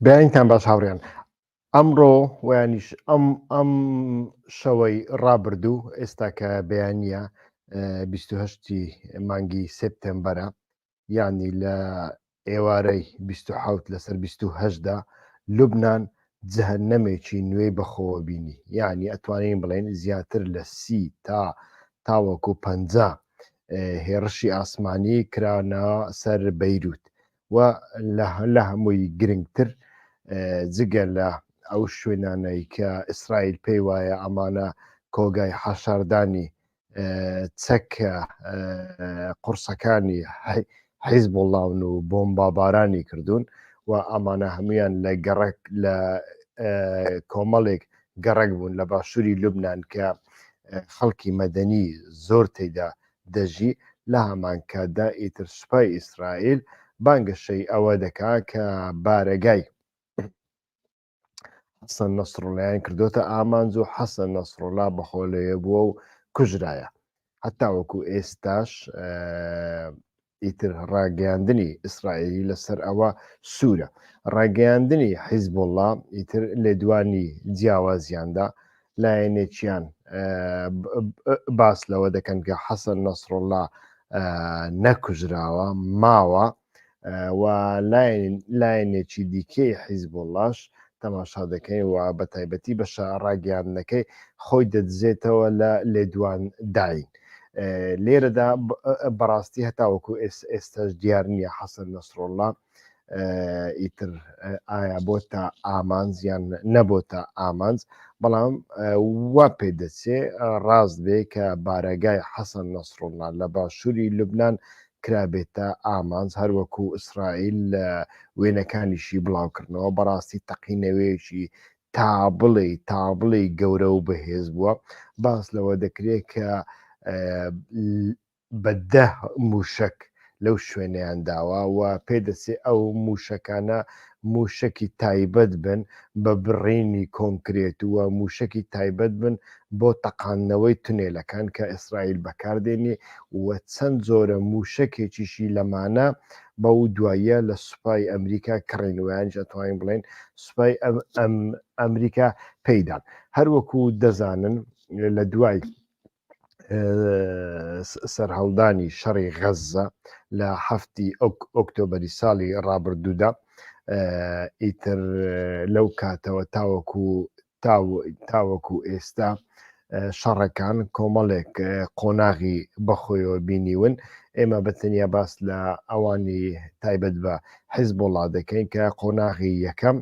بەیانتان باش هاوڕێیان ئەمڕۆ ویانیش ئەم شەوەی ڕابردوو ئێستا کە بەیانە 28 مانگی سپتەمبەرە یانی لە ئێوارەی 27 لەسەر 28دا لوبناان جەهەنەمێکی نوێی بەخۆوە بینی یعنی ئەتوانین بڵێن زیاتر لە 30 تاوەکو 50 هێڕشی ئاسمانی کرانەوە سەر بەیروت و لە هەمووی گرنگتر جگە لە ئەو شوێنانەی کە ئیسرائیل پێی وایە ئەمانە کۆگای حەشاردانی چەکە قورسەکانی حیزبوڵاون و بۆمبابارانی کردوون و ئەمانە هەمویان لە گەڕک لە کۆمەڵێک گەڕک بوون لە باشووری لوبناان کە خەڵکی مەدەنی زۆر تێدا دەژی لە هەمان کاتدا ئیتر سوپای ئیسرائیل بانگەشەی ئەوە دەکا کە بارەگای حەسەن نەسڕڵایان کردوتە ئامانج و حەسەن نەسڕڵا بەخۆلەیە بووە و کوژرایە هەتا وەکو ئێستاش ئیتر ڕاگەاندنی ئیسرائیلی لەسەر ئەوە سوورە ڕاگەاندنی حیزبوڵڵا ئیتر لێدوانی جیاوازیاندا لایەنێکیان باس لەوە دەکەن کە حەسەن نەسڕڵا نەکوژراوە ماوە و لایەنێکی دیکەی حیزبوڵڵاش تەماشا دەکەین و بە تایبەتی بە ڕاگەاندنەکەی خۆی دەدزێتەوە لە لێدوان داین لێرەدا بەڕاستی هەتاوەکو ئێستاش دیار نییە حەسەن نەسڕڵا ئیتر ئایا بۆتە ئامانز یان نەبۆتە ئامانز بەڵام وا پێدەچێ ڕاست بێ کە بارەگای حەسەن نەسڕڵا لە باشووری لوبناان کرابێتە ئامانز هەروەکو ئیسرائیل لە وێنەکانیشی بڵاوکردنەوە بەڕاستی تەقینەوەیەکی تابڵی گەورە و بەهێز بووە باس لەوە دەکرێت کە بەدە موشک لەو شوێنیان داوە و پێدەچێ ئەو موشەکانە موشکی تایبەت بن بە بڕینی کۆنکرێت وە موشکی تایبەت بن بۆ تەقاندنەوەی تونێلەکان کە ئیسرائیل بەکاردێنێ و چەند زۆرە موشکێکیشی لەمانە بەو دواییە لە سوپای ئەمریکا کڕینویانش ئەتوانین بڵێن سوپای ئەمریکا پەیدان هەروەکو دەزانن لە دوای سەرهەڵدانی شەڕی غەزە لە 7 ئۆکتۆبەری ساڵی ڕابردوودا ئیتر لەو کاتەوە تاوەکو ئێستا شەڕەکان کۆمەڵێک قۆناغی بەخۆیەوە بینیون ئێمە بەتەنیا باس لە ئەوانی تایبەت بە حیزبوڵڵا دەکەین کە قۆناغی یەکەم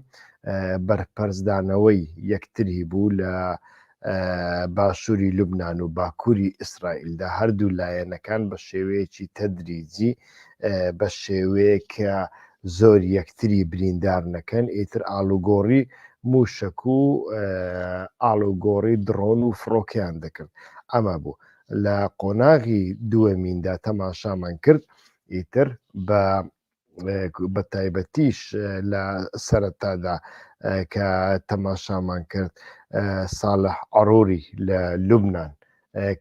بەرپەرزدانەوەی یەکتری بوو لە باشووری لوبناان و باکووری ئیسرائیلدا هەردوو لایەنەکان بە شێوەیەکی تەدریجی بە شێوەیە کە زۆر یەکتری بریندار نەکەن ئیتر ئالوگۆڕی موشک و ئالوگۆڕی درۆن و فڕۆکیان دەکرد ئەمە بوو لە قۆناغی دووەمیندا تەماشامان کرد ئیتر بە تایبەتیش لە سەرەتادا کە تەماشامان کرد ساڵح عەڕووری لە لوبناان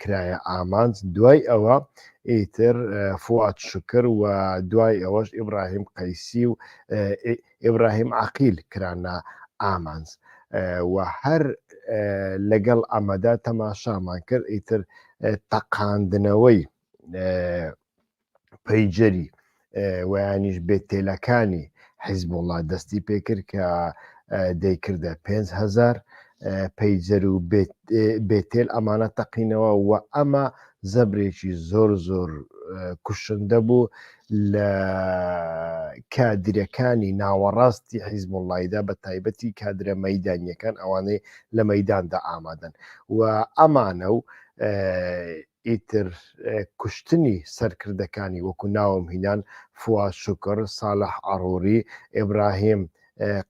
کرایە ئامانج دوای ئەوە ئیتر فواد شکر و دوای ئەوەش ئیبراهیم قەیسی و ئیبراهیم عەقیل کرانە ئامانج و هەر لەگەڵ ئەمەدا تەماشامان کرد ئیتر تەقاندنەوەی پەیجەری ویانیش بێتێلەکانی حیزبوڵڵا دەستی پێکرد کە دەیکردە 5,000 پەیجەر و بێتێل ئەمانە تەقینەوە و ئەمە زەبرێکی زۆر کوشندە بوو لە کادرەکانی ناوەڕاستی حیزبوڵڵایدا بە تایبەتی کادرە مەیدانیەکان ئەوانەی لە مەیداندا ئامادەن و ئەمانە و ئیتر کوشتنی سەرکردەکانی وەکو ناوم هینان فواد شکر ساڵح عەڕووری ئیبراهیم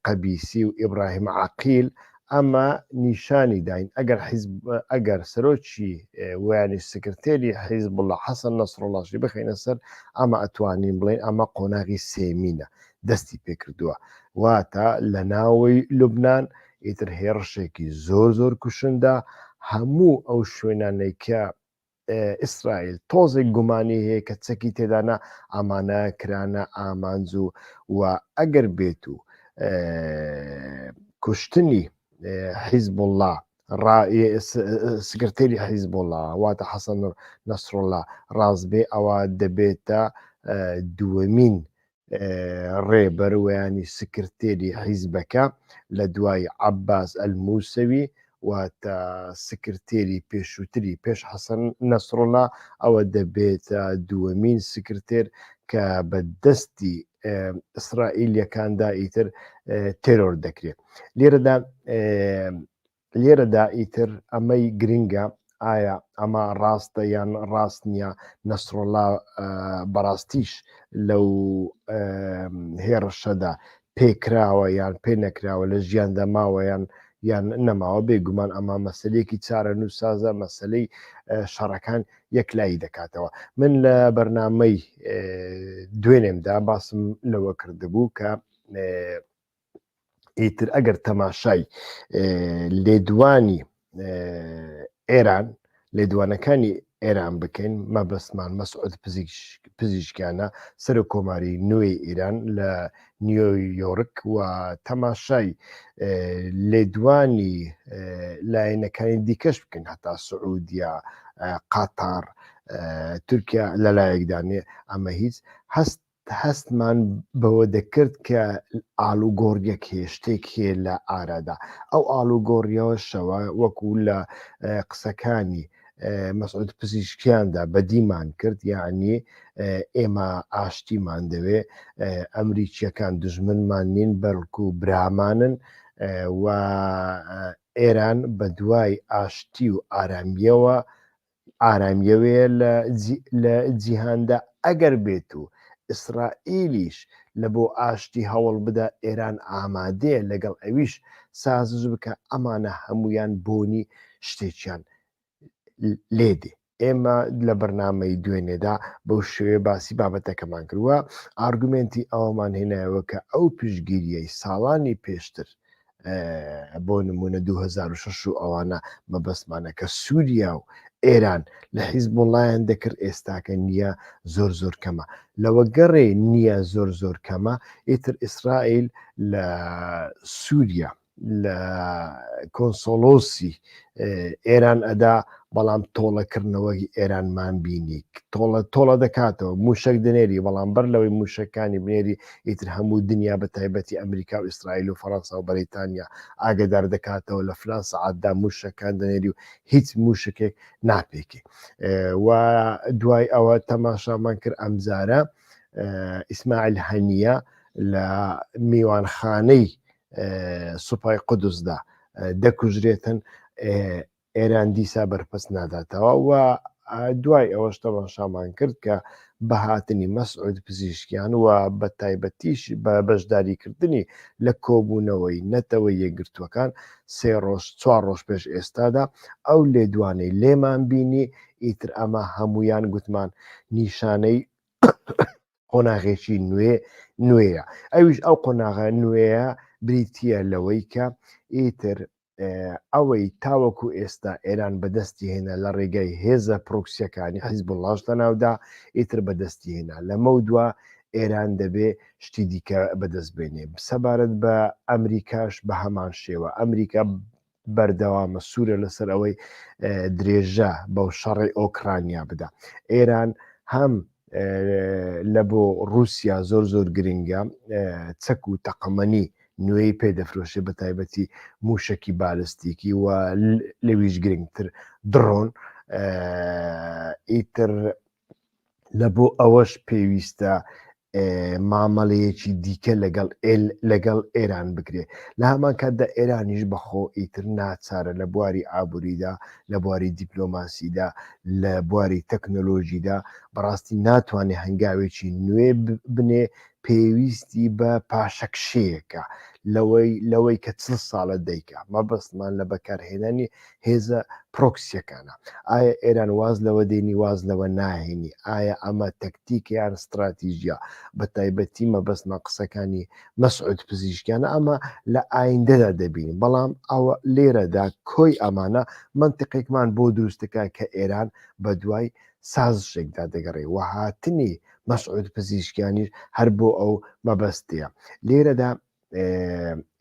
قەبیسی و ئیبراهیم عەقیل ئەمە نیشانی داین ئەگەر سەرۆکی ویانی سکرتێری حیزبوڵڵا حەسەن نەسڕڵاشی بخینە سەر ئەمە ئەتوانین بڵێن ئەمە قۆناغی سێمینە دەستی پێکردووە واتە لە ناوەی لوبناان ئیتر هێڕشێکی زۆر کوشندا هەموو ئەو شوێنانەی کە ئیسرائیل تۆزێک گومانی هەیە کە چەکی تێدانا ئەمانە کرانە ئامانج و ئەگەر بێت و کوشتنی حیزب الله سکرتێری حیزب الله واتە حەسەن نەسڕڵڵا ڕازبێ ئەوە دەبێتە دووەمین ڕێبەر ویانی سکرتێری حیزبەکە لە دوای عەباس ئەلموسەوی واتە سکرتێری پێشووتری پێش حەسەن نەسڕڵڵا ئەوە دەبێتە دووەمین سکرتێر کە بە دەستی ئیسرائیلیەکاندا ئیتر تێرۆر دەکرێت. لێرەدا ئیتر ئەمەی گرنگە ئایا ئەمە ڕاستە یان ڕاست نییە نەسڕڵڵا بەڕاستیش لەو هێرشەدا پێکراوە یان پێ نەکراوە لە ژیاندا ماوە یان نەماوە بێگومان ئەمە مەسلەیەکی چارە نووسازە مەسلەی شەڕەکان یەکلایی دەکاتەوە. من لە بەرنامەی دوێنێمدا باسم لەوە کردبوو کە ئیتر ئەگەر تەماشای لێدوانی ئێران لێدوانەکانی ئێران بکەین مەبەستمان مەسعود پزیشکیانە سەر کۆماری نوێی ئیران لە نیویۆرک و تەماشای لێدوانی لایەنەکانی دیکەش بکەین هەتا سعودیا قاتار تورکیا لەلایەکدانێ ئەمە هیچ هەستمان بەوە دەکرد کە ئالوگۆڕیەک هێشتێک هەیە لە ئارادا ئەو ئالوگۆڕیەوەشەوە وەکو لە قسەکانی مەسعود پزیشکیاندا بەدیمان کرد یعنی ئێمە ئاشتیمان دەوێ ئەمریکیەکان دژمنمان نین بەڵکو برامانن و ئێران بە دوای ئاشتی و ئارامیەوەیە لە جیهاندا ئەگەر بێت و ئیسرائیلیش لە بۆ ئاشتی هەوڵ بدە ئێران ئامادەیە لەگەڵ ئەویش سازش بکە ئەمانە هەمویان بۆنی شتێکیان لێدێ. ئێمە لە بەرنامەی دوێنێدا بەو شێوێ باسی بابەتەکەمان کردووە ئارگومنتی ئەومان هێنایەوە کە ئەو پشگیریەی ساڵانی پێشتر بۆ نمونە 2006 و ئەوانە مەبەستمانە کە سووریا و ئێران لە حیزبوڵایان دەکرد ئێستاکە نییە زۆر کەمە لەوە گەڕێ نییە زۆر کەمە ئیتر ئیسرائیل لە سووریا لە کۆنسۆلۆسی ئێران ئەدا بەڵام تۆڵەکردنەوەی ئێرانمان بینی تۆڵە دەکاتەوە موشک دنێری بەڵام بەر لەوەی موشەکانی بنێری ئیتر هەموو دنیا بە تایبەتی ئەمریکا و ئیسرائیل و فەڕەنسا و بەریتانیا ئاگدار دەکاتەوە لە فلان سەعاتدا موشەکان دەنێری و هیچ موشکێک ناپێکی و دوای ئەوە تەماشامان کرد ئەمجارە ئیسماعیل هەنیە لە میوانخانەی سوپای قودوسدا دەکوژرێتن ئێران دیسا بەرپەس ناداتەوە و دوای ئەوەش تەماشامان کرد کە بەهاتنی مەسعود پزیشکیان و بە تایبەتیش بە بەشداریکردنی لە کۆبوونەوەی نەتەوەی یەکگرتووەکان 3 ڕۆژ 4 ڕۆژ پێش ئێستادا ئەو لێدوانەی لێمان بینی ئیتر ئەمە هەمویان گوتمان نیشانەی قۆناغێکی نوێیە ئەویش ئەو قۆناغە نوێیە بریتە لەوەی کە ئیتر ئەوەی تاوەکو ئێستا ئێران بەدەستی هێنا لە ڕێگای هێزە پرۆکسیەکانی حیزبوڵڵاش لەناودا ئیتر بەدەستی هێنا لەمە دووە ئێران دەبێ شتی دیکە بەدەست بێنێ سەبارەت بە ئەمریکاش بە هەمان شێوە ئەمریکا بەردەوامە سوورە لەسەر ئەوەی درێژە بەو شەڕی ئۆکرانیا بدا ئێران هەم لە بۆ رووسیا زۆر گرنگە چەک و تەقەمەنی نوێی پێدەفرۆشێ بە تایبەتی موشکی بالستیکی و لەویش گرنگتر درۆن ئیتر لە بۆ ئەوەش پێویستە مامەڵەیەکی دیکە لەگەڵ ئێران بکرێ لە هەمان کاتدا ئێرانیش بەخۆ ئیتر ناچارە لە بواری ئابووریدا لە بواری دیپلۆماسیدا لە بواری تەکنۆلۆژیدا بەڕاستی ناتوانێت هەنگاوێکی نوێ بنێ پێویستی بە پاشەکشەیەکە لەوەی کە 40 ساڵە دەیکە مەبەستمان لە بەکارهێنانی هێزە پرۆکسیەکانە ئایا ئێران واز لەوە دێنی واز لەوە ناهێنی ئایا ئەمە تەکتیکیان استراتیژیا بە تایبەتی مەبەستمە قسەکانی مەسعود پزیشکیانە ئەمە لە ئایندەدا دەبین بەڵام ئەوە لێرەدا کۆی ئەمانە منتیقێکمان بۆ دروستەکە کە ئێران بە دوای سازشێکدا دەگەڕێ و هاتنی مەسعود پزیشکیانیش هەر بۆ ئەو مەبەستەیە لێرەدا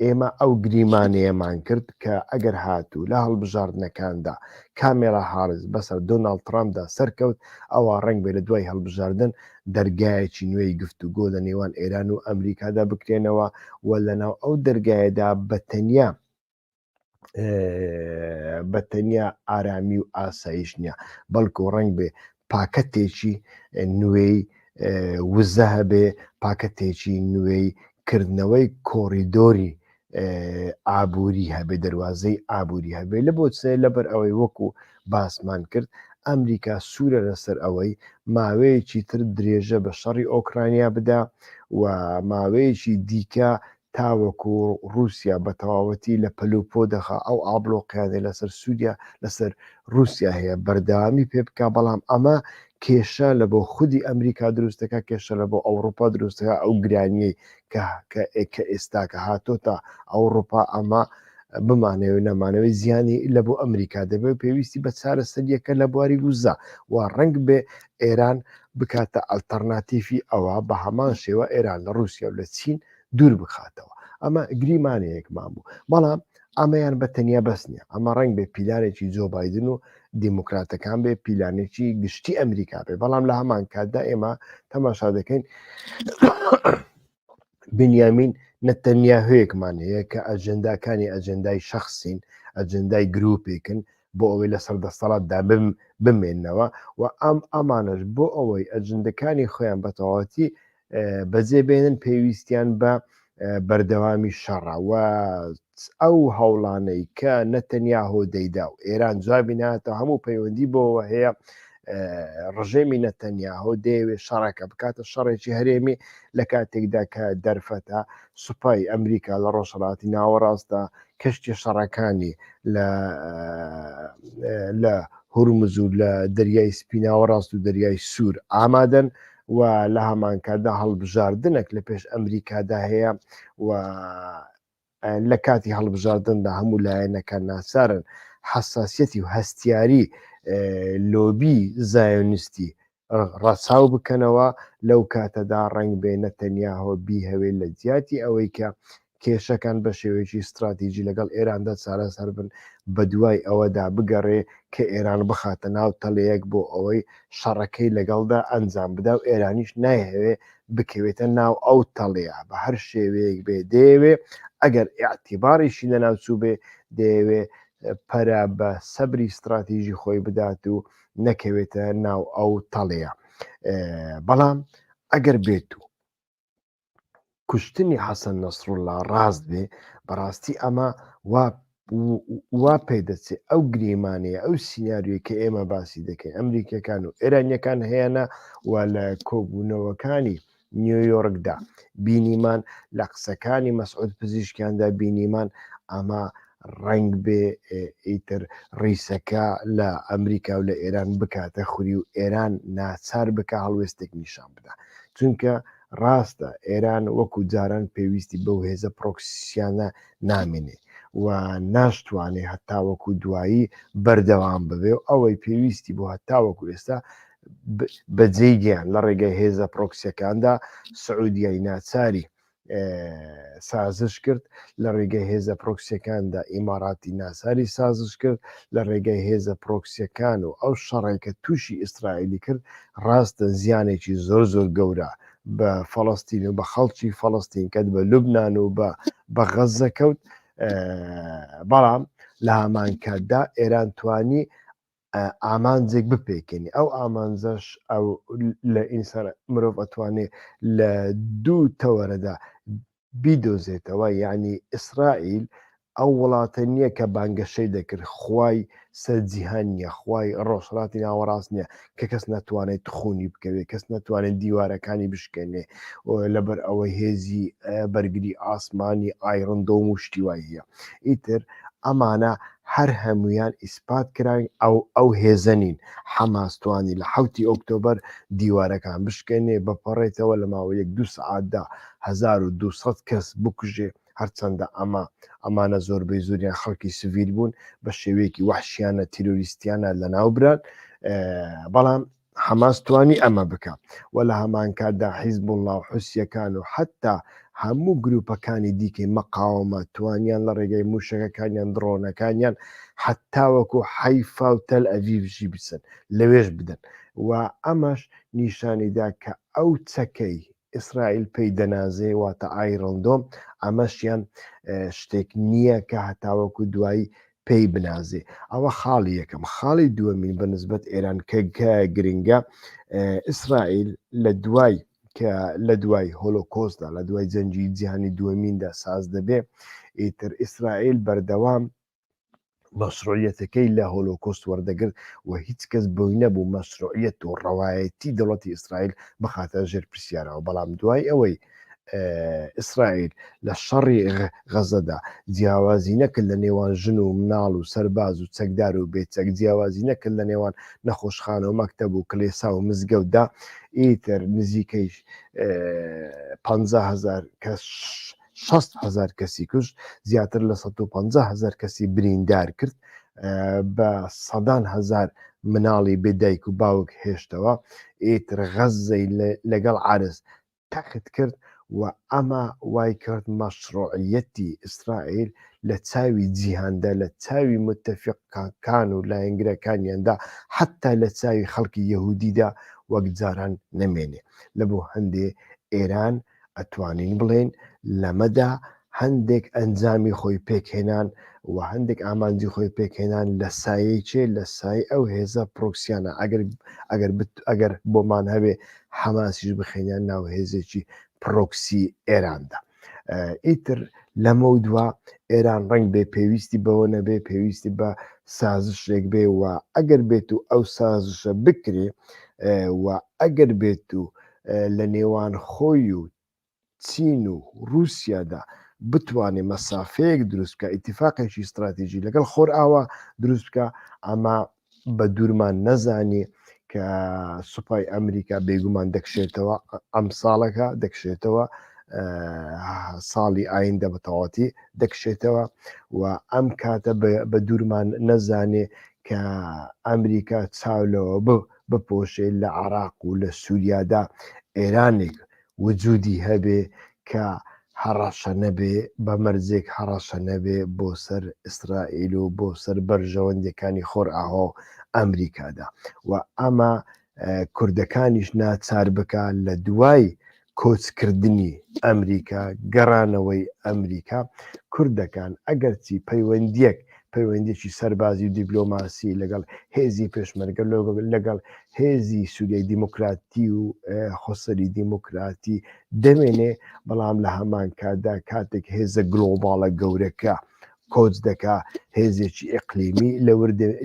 ئێمە ئەو گریمانەیەمان کرد کە ئەگەر هاتوو لە هەڵبژاردنەکاندا کامێرا هاڕز بەسەر دۆناڵد ترامپدا سەرکەوت ئەوە ڕنگ بێ لە دوای هەڵبژاردن دەرگایەکی نوێی گفتوگۆ لە نێوان ئێران و ئەمریکادا بکرێنەوە و لەناو ئەو دەرگایەدا بەتەنیا ئارامی و ئاسایش نییە بەڵکو ڕنگ بێ پاکەتێکی نوێی وزە هەبێ پاکەتێکی نوێی کردنەوەی کۆریدۆری ئابووری هەبێ دەواازەی ئابووری هەبێ لە بۆچێ لەبەر ئەوەی وەکو باسمان کرد ئەمریکا سوورە لەسەر ئەوەی ماوەیەکی تر درێژە بە شەڕی ئۆکرانیا بدا و ماوەیەکی دیکە تاوەکو رووسیا بە تەواوەتی لە پەلوپۆ دەخا ئەو ئابلۆقیانێ لەسەر سووریا لەسەر رووسیا هەیە بەردەوامی پێ بکە بەڵام ئەمە کێشە لە بۆ خودی ئەمریکا دروستەکە کێشە لە بۆ ئەوروپا دروستەکە ئەو گرانیەی کە ئێستاکە هاتۆتە ئەوروپا ئەمە بمانەوە نەمانەوەی زیانی لە بۆ ئەمریکا دەبێت پێویستی بە چارەسەریەکە لە بواری وزە و ڕنگ بێ ئێران بکاتە ئەلتەرناتیفی ئەوە بە هەمان شێوە ئێران لە رووسیا و لە چین دوور بخاتەوە ئەمە گریمانەیەکمان بوو بەڵام ئەمەیان بە تەنیا بەس نییە ئەمە ڕنگ بێ پیلارێکی جۆ بایدن و دیموکراتەکان بێ پیلانێکی گشتی ئەمریکا بێ بەڵام لە هەمان کاتدا ئێمە تەماشا دەکەین بنیامین نەتەنیاهوەیەکمان هەیە کە ئەجەنداکانی ئەجەندای شەخصین ئەجەندای گروپێکن بۆ ئەوەی لە سەردەسەڵاتدا بمێننەوە و ئەمانش بۆ ئەوەی ئەجەندەکانی خۆیان بە تەواوەتی بەجێبێنن پێویستیان بە بەردەوامی شەڕە و ئەو هەوڵانەی کە نەتەنیاهۆ دەیدا و ئێران جوابی ناتە هەموو پەیوەندی بۆەوە هەیە ڕژێمی نەتەنیاهۆ دەیەوێت شەڕەکە بکاتە شەڕێکی هەرێمی لە کاتێکدا کە دەرفەتە سوپای ئەمریکا لە ڕۆژهەڵاتی ناوەڕاستدا کەشتی شەڕەکانی لە هورمز و لە دەریای سپی ناوەڕاست و دەریای سوور ئامادەن و لە هەمان کاتدا هەڵبژاردنێک لە پێش ئەمریکادا هەیە و لە کاتی هەڵبژاردندا هەموو لایەنەکان ناچارن حساسیەتی و هەستیاری لۆبی زایۆنیستی ڕەچاو بکەنەوە لەو کاتەدا ڕنگ بێ نەتەنیاهۆ بیهەوێت لە جیاتی ئەوەی کە کێشەکان بە شێوەیەکی استراتیژی لەگەڵ ئێراندا چارەسەر بن بە دوای ئەوەدا بگەڕێ کە ئێران بخاتە ناو تەڵەیەک بۆ ئەوەی شەڕەکەی لەگەڵدا ئەنجام بدا و ئێرانیش نایهەوێ بکەوێتە ناو ئەو تەڵەیە بە هەر شێوەیەک بێ دەیەوێ ئەگەر ئاعتیباریشی لەناوچوو بێ دەیەوێ پەرە بە سەبری استراتیژی خۆی بدات و نەکەوێتە ناو ئەو تەڵەیە بەڵام ئەگەر بێت و کوشتنی حەسەن نەسڕوڵڵا ڕاست بێ بەڕاستی ئەمە وا پێدەچێت ئەو گریمانەیە ئەو سیناریۆی کە ئێمە باسی دەکەین ئەمریکەکان و ئێرانیەکان هەیەە و لە کۆبوونەوەکانی نیویۆرکدا بینیمان لە قسەکانی مەسعود پزیشکیاندا بینیمان ئەمە ڕنگ بێ ئیتر ڕیسەکە لە ئەمریکا و لە ئێران بکاتە خوری و ئێران ناچار بکە هەڵوێستێک نیشان بدا چونکە ڕاستە ئێران وەکو جاران پێویستی بەو هێزە پرۆکسیانە نامێنێ و ناشتوانێ هەتاوەکو دوایی بەردەوام ببێ و ئەوەی پێویستی بۆ هەتاوەکو ئێستا بەجێگیان لە ڕێگەی هێزە پرۆکسیەکاندا سعودیای ناچاری سازش کرد لە ڕێگەی هێزە پرۆکسیەکاندا ئیماراتی ناساری سازش کرد لە ڕێگەی هێزە پرۆکسیەکان و ئەو شەڕێکە تووشی ئیسرائیلی کرد ڕاستە زیانێکی زۆر زۆر گەورە بە فەڵەستین و بە خەڵکی فەڵەستین کەت بە لوبنان و بە غەزە کەوت بەڵام لە هەمان کاتدا ئێران توانی ئامانجێک بپێکێنی ئەو ئامانجەش ئەو لە ئینسان مرۆڤ ئەتوانێت لە دوو تەوەرەدا بیدۆزێتەوە یعنی ئیسرائیل ئەو وڵاتە نییە کە بانگەشەی دەکرد خوای سەرجیهان نیە خوای ڕۆژهەڵاتی ناوەڕاست نییە کە کەس ناتوانێت خونی بکەوێت کەس ناتوانێت دیوارەکانی بشکێنێ لەبەر ئەوەی هێزی بەرگری ئاسمانی ئایڕندۆ و شتی وای هەیە ئیتر ئەمانە هەر هەمویان ئیسپات کراین ئەو هێزەنین حەماستوانی لە 7 ئۆکتۆبەر دیوارەکان بشکێنێ بەپەڕێتەوە لە ماوەی 2 سعاتدا 1200 کەس بکوژێ هەرچەندە ئەمانە زۆربەی زۆریان خەڵکی سڤیل بوون بە شێوەیەکی وحشیانە تیرۆریستیانە لە ناوبران بەڵام حماس توانی ئەمە بکە و لە هەمان کاتدا حیزب الله و حوسیەکان و حتا هەموو گروپەکانی دیکەی مەقاومە توانیان لە ڕێگەی موشەکەکانیان درۆنەکانیان حتا وەکو حیفا و تەل ئەڤیڤژی بسن لەوێش بدەن و ئەمەش نیشانیدا کە ئەو چەکەی ئیسرائیل پێی دەنازێ واتە ئایڕۆندۆم ئەمەشیان شتێک نییە کە هەتاوەکو دوایی پێی بنازێ. ئەوە خاڵی یەکەم. خاڵی دووەمین بەنسبەت ئێران کە گرنگە ئیسرائیل لە دوای هۆلۆکۆستدا لە دوای جەنگی جیهانی دووەمیندا ساز دەبێ ئیتر ئیسرائیل بەردەوام مەشروعیەتەکەی لە هۆلۆکۆست وەردەگرت و هیچ کەس بۆی نەبوو مەشروعیەت و ڕەوایەتی دەوڵەتی ئیسرائیل بخاتە ژێر پرسیارەوە. بەڵام دوای ئەوەی ئیسرائیل لە شەڕی غەزەدا جیاوازی نەکرد لە نێوان ژن و مناڵ و سەرباز و چەکدار و بێچەک جیاوازی نەکرد لە نێوان نەخۆشخانە و مەکتەب و کلێسا و مزگەوتدا ئیتر نزیکەی 50,000 کەس 60,000 کەسی کوشت زیاتر لە 150,000 کەسی بریندار کرد بە 100,000 مناڵی بێدایک و باوک هێشتەوە ئیتر غەزەی لەگەڵ عارز تەخت کرد و ئەمە وای کرد مەشروعیەتی ئیسرائیل لە چاوی جیهاندا لە چاوی متتەفیقەکان و لایەنگرەکانیاندا حتا لە چاوی خەڵکی یەهودیدا وەک جاران نەمێنێ. لە بۆ هەندێ ئێران ئەتوانین بڵێن لەمەدا هەندێک ئەنجامی خۆی پێکهێنان و هەندێک ئامانجی خۆی پێکهێنان لە سایەی چێ لە سای ئەو هێزە پرۆکسیانە ئەگەر بۆمان هەبێ حەماسیش بخێنیان ناو هێزێکی پرۆکسی ئێراندا. ئیتر لەمە دووە ئێران ڕنگ بێ پێویستی بەوە نەبێ پێویستی بە سازشێک بێ و ئەگەر بێت و ئەو سازشە بکرێ و ئەگەر بێت و لە نێوان خۆی و چین و رووسیادا بتوانێ مەسافەیەک دروست بکە ئیتیفاقێکی استراتیژی لەگەڵ خۆر ئاوە دروست بکە ئەمە بە دوورمان نەزانێ کە سوپای ئەمریکا بێگومان دەکشێتەوە ئەم ساڵەکە دەکشێتەوە ساڵی ئایندە بەتەواتی دەکشێتەوە و ئەم کاتە بە دوورمان نەزانێ کە ئەمریکا چاولەوە بپۆشێت لە عێراق و لە سووریادا ئێرانێک وجودی هەبێ کە هەڕەشە نەبێ بە مەرجێک هەڕەشە نەبێ بۆ سەر ئیسرائیل و بۆ سەر بەرژەوەندەکانی خۆر ئاهۆ ئەمریکادا و ئەمە کوردەکانیش ناچار بکە لە دوای کۆچکردنی ئەمریکا گەڕانەوەی ئەمریکا کوردەکان ئەگەرچی پەیوەندیەکی سەربازی و دیپلۆماسی لەگەڵ هێزی پێشمەرگە لەگەڵ هێزی سووریای دیموکراتی و خۆسەری دیموکراتی دەمێنێ بەڵام لە هەمان کاتدا کاتێک هێزە گلۆباڵە گەورەکە کۆچ دەکا هێزێکی ئەقلیمی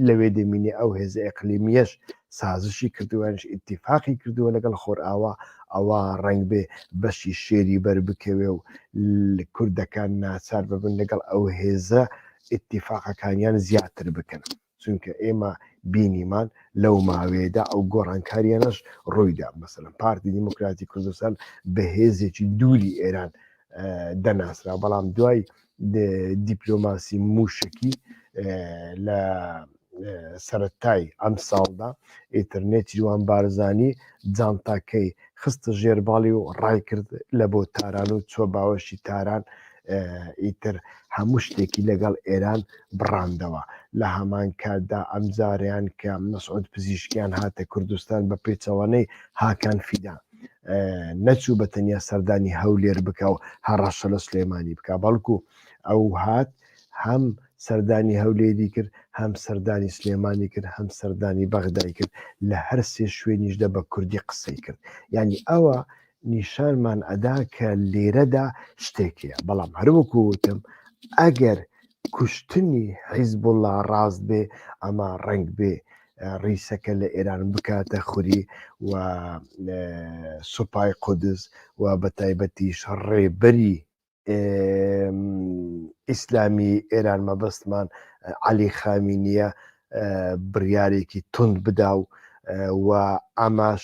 لەوێ دەمینێ ئەو هێزە ئەقلیمیەش سازشی کردووانش ئیتیفاقی کردووە لەگەڵ خۆر ئاوا ئەوە ڕنگ بێ بەشی شێری بەربکەوێ و کوردەکان ناچار ببن لەگەڵ ئەو هێزە ئیتیفاقەکانیان زیاتر بکەن چونکە ئێمە بینیمان لەو ماوەیەدا ئەو گۆڕانکاریانەش ڕوویدا مەسەڵەن پارتی دیموکراتی کوردستان بە هێزێکی دووری ئێران دەناسرا بەڵام دوای دیپلۆماسی موشکی لە سەرەتای ئەم ساڵدا ئینتەرنێتی جوان بارزانی جانتاکەی خستە ژێرباڵی و ڕای کرد لە بۆ تاران و چوە باوەشی تاران ئیتر هەموو شتێکی لەگەڵ ئێران بڕاندەوە لە هەمان کاتدا ئەمجاریان کە مەسعود پزیشکیان هاتە کوردستان بە پێچەوانەی هاکان فیدا نەچوو بە تەنیا سەردانی هەولێر بکە و هەڕەشە لە سلێمانی بکە بەڵکو ئەو هات هەم سەردانی هەولێری کرد هەم سەردانی سلێمانی کرد هەم سەردانی بەغدای کرد لە هەر سێ شوێنیشدا بە کوردی قسەی کرد یعنی ئەوە نیشانمان ئەدا کە لێرەدا شتێکیە بەڵام هەروەکو وتم ئەگەر کوشتنی حیزب الله ڕاست بێ ئەمە ڕنگ بێ ڕیسەکە لە ئێران بکاتە خوری و سوپای قودس و بە تایبەتیش ڕێبەری ئیسلامی ئێران مەبەستمان عەلی خامینیە بڕیارێکی تند بدا و ئەماش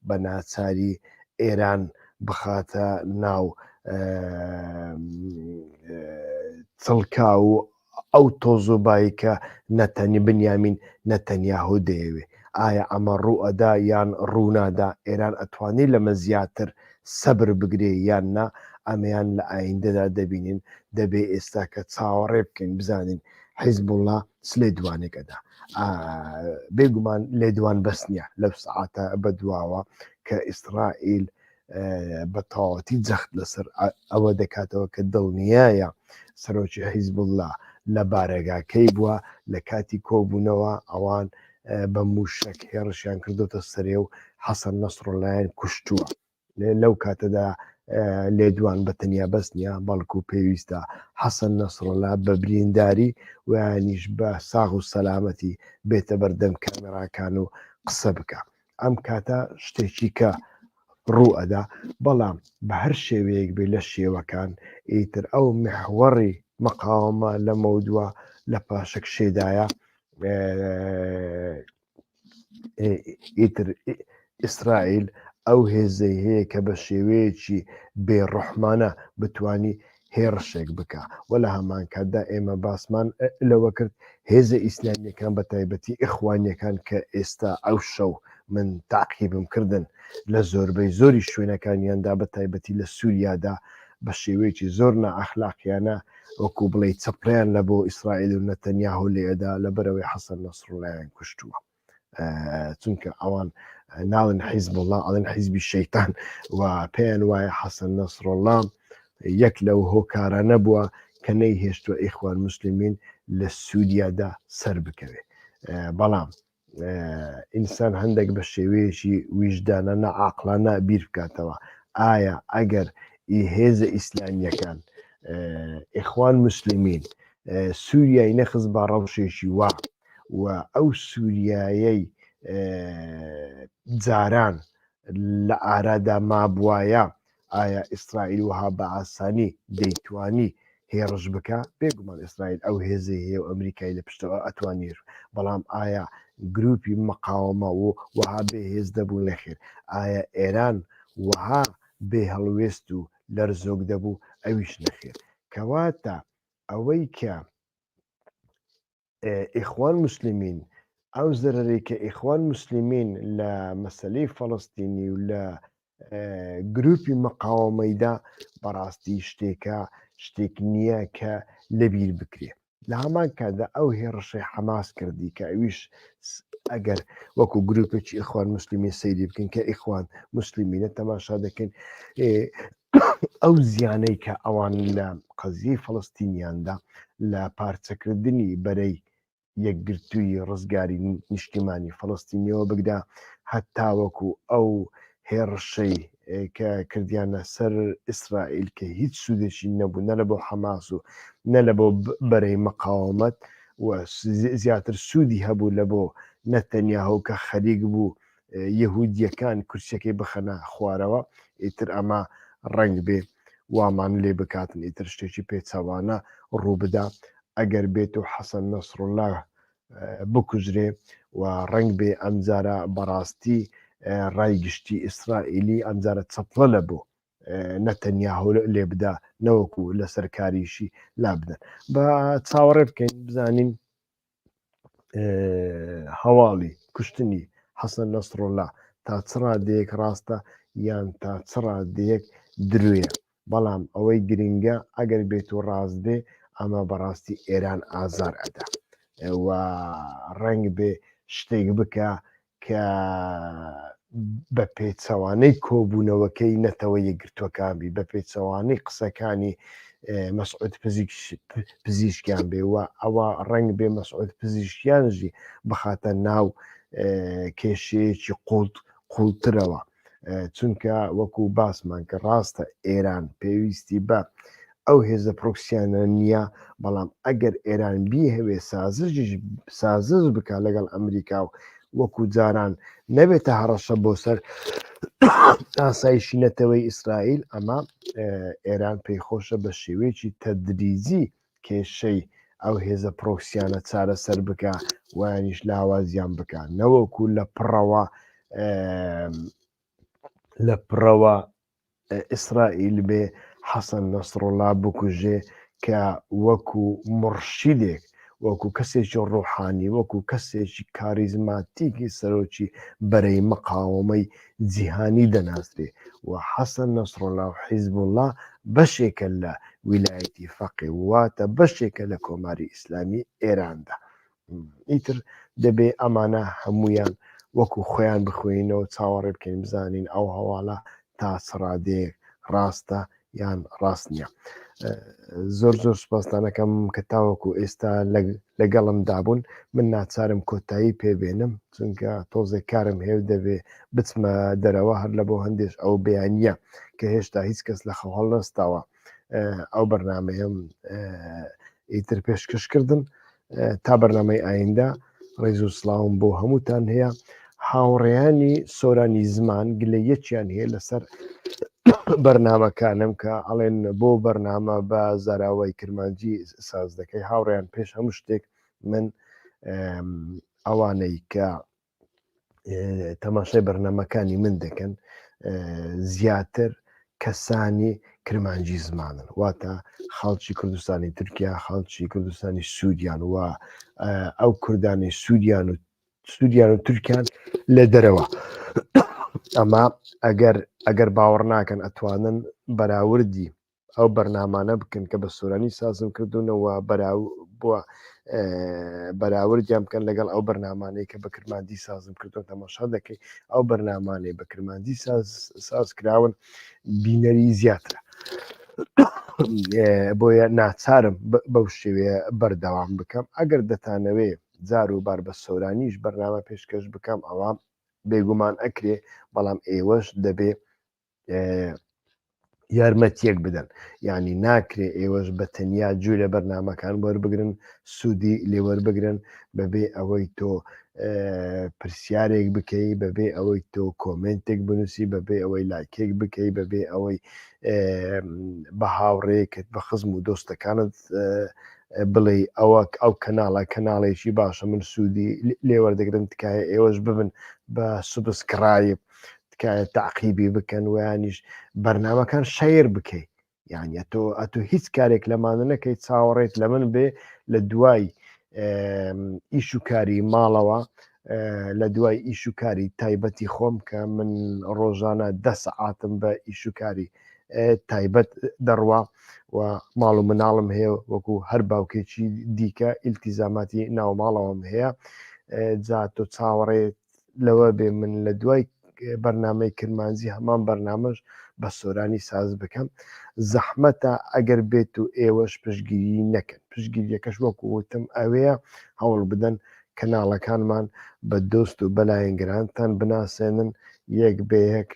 بە ناچاری ئێران بخاتە ناو چڵکا و ئەو تۆزۆبایی کە بنیامین نەتەنیاهو دەیەوێ ئایا ئەمە ڕوئەدا یان ڕوونادا ئێران ئەتوانێت لەمە زیاتر سەبر بگرێ یان نا ئەمەیان لە ئایندەدا دەبینین دەبێ ئێستا کە چاوەڕێ بکەین بزانین حیزبوڵڵا سلێ دوانێکەدا بێگومان لێدوان بەس نییە لەو سعاتە بەدواوە کە ئیسرائیل بە تەواوەتی جەخت لەسەر ئەوە دەکاتەوە کە دڵنیایە سەرۆکی حیزبوڵڵا لە بارەگاکەی بووە لە کاتی کۆبوونەوە ئەوان بە موشک هێڕشیان کردوتە سەرێ و حەسەن نەسڕۆڵایەن کوشتووە لەو کاتەدا لێدوان بەتەنیا بەس نییە بەڵکو پێویستە حەسەن نەسڕۆڵا بە برینداری ویانیش بە ساغ و سەلامەتی بێتە بەردەم کامێراکان و قسە بکە ئەم کاتە شتێکی کە ڕوئەدا بەڵام بە هەر شێوەیەک بێ لە شێوەکان ئیتر ئەو محوەڕی مەقاومە لە مەودووە لە پاشەک شێدایە ئیتر ئیسرائیل ئەو هێزەی هەیە کە بە شێوەیەکی بێڕحمانە بتانی هێڕشێک بکە و لە هەمان کاتدا ئێمە باسمان لەوە کرد هێزە ئیسلامیەکان بە تایبەتی ئیخوانیەکان کە ئێستا ئەو شەو من تاقیبم کردن لە زۆربەی زۆری شوێنەکانیاندا بە تایبەتی لە سووریادا بە شێوەیەکی زۆر نائەخلاقیانە وەکو بڵێ چەپڕیان لە بۆ ئیسرائیل و نەتەنیاهو لێدا لە بەرەوەی حەسەن نەسڕڵایان کوشتووە چونکە ئەوان ناڵن حیزبوڵڵا ئەڵێن حیزبی شەیتان و پێیان وایە حەسەن نەسڕڵڵا یەک لەو هۆکارانە بووە کە نەیهێشتووە ئیخوان موسلیمین لە سووریادا سەر بکەوێ بەڵام ئینسان هەندێک بە شێوەیەکی ویژدانە نەعاقلانە بیر بکاتەوە ئایا ئەگەر هێزە ئیسلامیەکان ئیخوان موسلیمین سووریای نەخست بە ڕەوشێکی وا و ئەو سووریایەی جاران لە ئارادا مابووایە ئایا ئیسرائیل وها بە ئاسانی دەیتوانی هێڕش بکە بێگومان ئیسرائیل ئەو هێزەی هەیە و ئەمریکای لە پشتەوە ئەتوانیر بەڵام ئایا گروپی مقاومە و وها بێ هێز دەبوو نەخێر ئایا ئێران وها بێ هەڵوێست و لەرزۆک دەبوو ئەویش نەخێر کەواتە ئەوەی کە ئیخوان موسلیمین ئەو زەرەرەی کە ئیخوان موسلیمین لە مەسەلەی فەڵەستینی و لە گروپی مقاومەیدا بەڕاستی شتێک نییە کە لەبیر بکرێ لە هەمان کاتدا ئەو هێڕشەی حەماس کردی کە ئەویش ئەگەر وەکو گروپێکی ئیخوان موسلیمی سەیری بکەن کە ئیخوان موسلیمینە تەماشا دەکەن ئەو زیانەی کە ئەوان لە قەزیەی فەڵەستینیاندا لە پارچەکردنی بەرەی یەکگرتووی ڕزگاری نیشتیمانی فەڵەستینیەوە بگدا هەتا وەکو ئەو هێڕشەی کە کردیانە سەر ئیسرائیل کە هیچ سوودێکی نەبوو نە لە بۆ حەماس و نە لە بۆ بەرەی مەقاومەت و زیاتر سوودی هەبوو لە بۆ نەتەنیاهو کە خەریک بوو یەهودیەکان کورسەکەی بخەنە خوارەوە ئیتر ئەمە ڕنگ بێ وامان لێ بکاتن ئیتر شتێکی پێچەوانە ڕوو بدا ئەگەر بێت و حەسەن نەسڕڵڵا بکوژرێ و ڕنگ بێ ئەمجارە بەڕاستی ڕایگشتی ئیسرائیلی ئەمجارە چەپڵە لە بۆ نەتەنیاهو لێ بدا نەوەکو لە سەرکاریشی لا بدەن بە چاوەڕێ بکەین بزانین هەواڵی کوشتنی حەسەن نەسڕڵڵا تا چ ڕادەیەک ڕاستە یان تا چ ڕادەیەک درۆیە بەڵام ئەوەی گرنگە ئەگەر بێت و ڕاست بێ ئەمە بەڕاستی ئێران ئازار ئەدا و ڕنگ بێ شتێک بکە کە بە پێچەوانەی کۆبوونەوەکەی نەتەوە یەکگرتووەکانی بە پێچەوانەی قسەکانی مەسعود پزیشکیان بێ و ئەوە ڕنگ بێ مەسعود پزیشکیانژی بخاتە ناو کێشەیەکی قوڵترەوە چونکە وەکو باسمان کە ڕاستە ئێران پێویستی بە ئەو هێزە پرۆکسیانە نییە بەڵام ئەگەر ئێران بیهەوێ سازش بکە لەگەڵ ئەمریکا و وەکو جاران نەبێتە هەڕەشە بۆ سەر ئاسایشی نەتەوەی ئیسرائیل ئەمە ئێران پێی خۆشە بە شێوەیەکی تەدریجی کێشەی ئەو هێزە پرۆکسیانە چارەسەر بکە ویانیش لاوازیان بکە نەوەکو لە پڕەوە ئیسرائیل بێ حەسەن نەسڕڵڵا بکوژێ کە وەکو مرشیدێک وەکو کەسێکی ڕوحانی، وەکو کەسێکی کاریزماتیکی سەرۆکی بەرەی مەقاومەی جیهانی دەناسرێ و حەسەن نەسڕڵڵا و حیزبوڵڵا بەشێکە لە ویلایەتی فەقێ واتە بەشێکە لە کۆماری ئیسلامی ئێراندا. ئیتر دەبێ ئەمانە هەمویان وەکو خۆیان بخوێنەوە چاوەڕێ بکەین بزانین ئەو هەواڵە تا سڕادەیەک ڕاستە یان ڕاست نییە. زۆر زۆر سپاسدانەکەم کە تاوەکو ئێستا لەگەڵم دابوون. من ناچارم کۆتایی پێبێنم چونکە تۆزێک کارم هێو دەبێ بچمە دەرەوە هەر لە بۆ هەندێش ئەو بەیانیە کە هێشتا هیچ کەس لە خەواڵ نەستاوە ئەو بەرنمەیەم ئیتر پێشکەشکردن تا بەرنمەی ئایندا ڕێز و سڵاوم بۆ هەمووتان هەیە. هاوڕێیانی سۆرانی زمان گلە یەکیان هەیە لەسەر بەرنمەکانم کە ئەڵێن بۆ بەرنامە بە زاراوای کرمانجی ساز دەکەی. هاوڕێیان پێش هەموو شتێک من ئەوانەی کە تەماشای بەرنمەکانی من دەکەن زیاتر کەسانی کرمانجی زمانن، واتە خەڵکی کوردستانی تورکیا، خەڵکی کوردستانی سوودیان و ئەو کوردانی سوودیان و تورکیان لە دەرەوە. ئەمە ئەگەر باوەڕ ناکەن ئەتوانن بەراوردی ئەو بەرنامانە بکەن کە بە سۆرانی سازم کردوونەوە بووە بەراوردیان بکەن لەگەڵ ئەو بەرنامانەی کە بە کرمانجی سازم کردو. تەماشا دەکەی ئەو بەرنامانەی بە کرمانجی ساز کراون بینەری زیاترە. بۆیە ناچارم بەو شێوەیە بەردەوام بکەم. ئەگەر دەتانەوێ جار و بار بە سۆرانیش بەرنامە پێشکەش بکەم ئەوە بێگومان ئەکرێ، بەڵام ئێوەش دەبێ یارمەتیەک بدەن، یعنی ناکرێ ئێوەش بە تەنیا جوێ لە بەرنمەکان وەربگرن سوودی لێوەربگرن بەبێ ئەوەی تۆ پرسیارێک بکەی، بەبێ ئەوەی تۆ کۆمنتێک بنووسی، بەبێ ئەوەی لایکێک بکەی، بەبێ ئەوەی بە هاوڕێیەکت بە خزم و دۆستەکانت بڵێ ئەو کەناڵێکی باشە من سوودی لێوەردەگرن، تکایە ئێوەش ببن بە سوبسکرایب، تکایە تاقیبی بکەن و یانیش بەرنمەکان شەیر بکەی. یعنی ئەتۆ هیچ کارێک لەمانە نەکەی چاوەڕێت لە من بێ لە دوای ئیش و کاری ماڵەوە، لە دوای ئیش و کاری تایبەتی خۆم کە من ڕۆژانە 10 سەعاتم بە ئیش و کاری تایبەت دەڕوا و ماڵ و مناڵم هەیە وەکو هەر باوکێکی دیکە ئیلتیزاماتی ناوماڵەوەم هەیە. جا تۆ چاوەڕێت لەوە بێ من لە دوای بەرنامەی کرمانجی هەمان بەرنامەش بە سۆرانی ساز بکەم. زەحمەتە ئەگەر بێت و ئێوەش پشتگیری نەکەن. پشتگیریەکەش وەکو وتم ئەوەیە هەوڵ بدەن کەناڵەکانمان بە دۆست و بەلایەنگرانتان بناسێنن، یەک بە یەک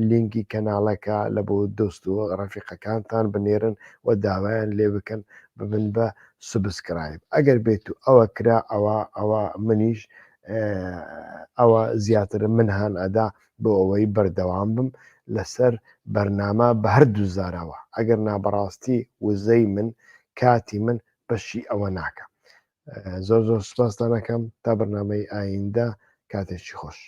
لینکی کەناڵەکە لە بۆ دۆست و ڕەفیقەکانتان بنێرن و داوایان لێ بکەن ببن بە سوبسکرایب. ئەگەر بێت و ئەوە کرا ئەوە منیش ئەوە زیاتر من هاان ئەدا بۆ ئەوەی بەردەوام بم لەسەر بەرنامە بە هەردوو زارەوە. ئەگەر نابڕاستی وزەی من کاتی من بەشی ئەوە ناکە. زۆر زۆر سپاسدانەکەم تا بەرنامەی ئایندا کاتێکی خۆش.